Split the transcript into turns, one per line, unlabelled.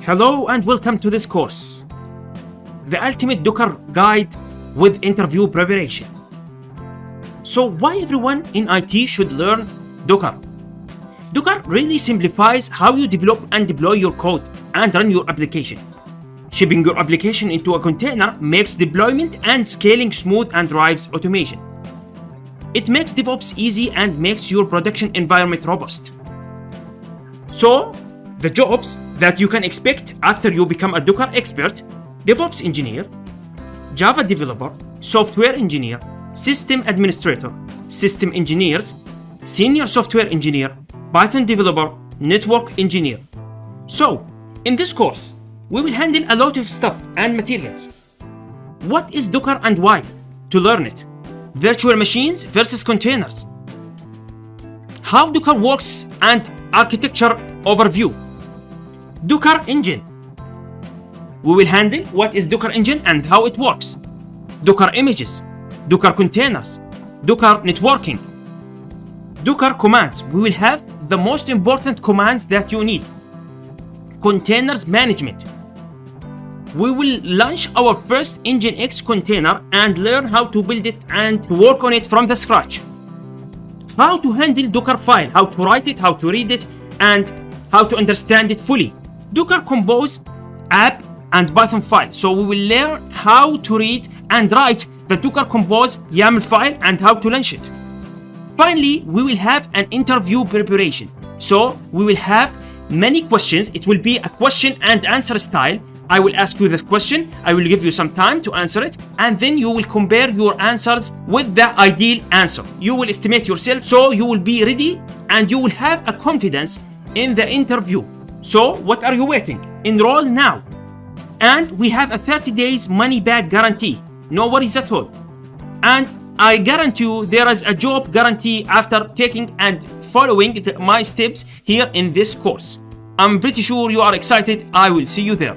Hello and welcome to this course, the ultimate Docker guide with interview preparation. So why everyone in IT should learn Docker? Docker really simplifies how you develop and deploy your code and run your application. Shipping your application into a container makes deployment and scaling smooth and drives automation. It makes DevOps easy and makes your production environment robust. So, the jobs that you can expect after you become a Docker expert: DevOps engineer, Java developer, software engineer, system administrator, system engineers, senior software engineer, Python developer, network engineer. So, in this course, we will handle a lot of stuff and materials. What is Docker and why? To learn it. Virtual machines versus containers. How Docker works and architecture overview. Docker engine. We will handle what is Docker engine and how it works. Docker images, Docker containers, Docker networking. Docker commands. We will have the most important commands that you need. Containers management. We will launch our first Nginx container and learn how to build it and to work on it from the scratch. How to handle Docker file, how to write it, how to read it, and how to understand it fully. Docker Compose app and Python file. So we will learn how to read and write the Docker Compose YAML file and how to launch it. Finally, we will have an interview preparation. So we will have many questions. It will be a question and answer style. I will ask you this question, I will give you some time to answer it, and then you will compare your answers with the ideal answer. You will estimate yourself, so you will be ready and you will have a confidence in the interview. So what are you waiting? Enroll now. And we have a 30 days money back guarantee. No worries at all. And I guarantee you there is a job guarantee after taking and following my steps here in this course. I'm pretty sure you are excited. I will see you there.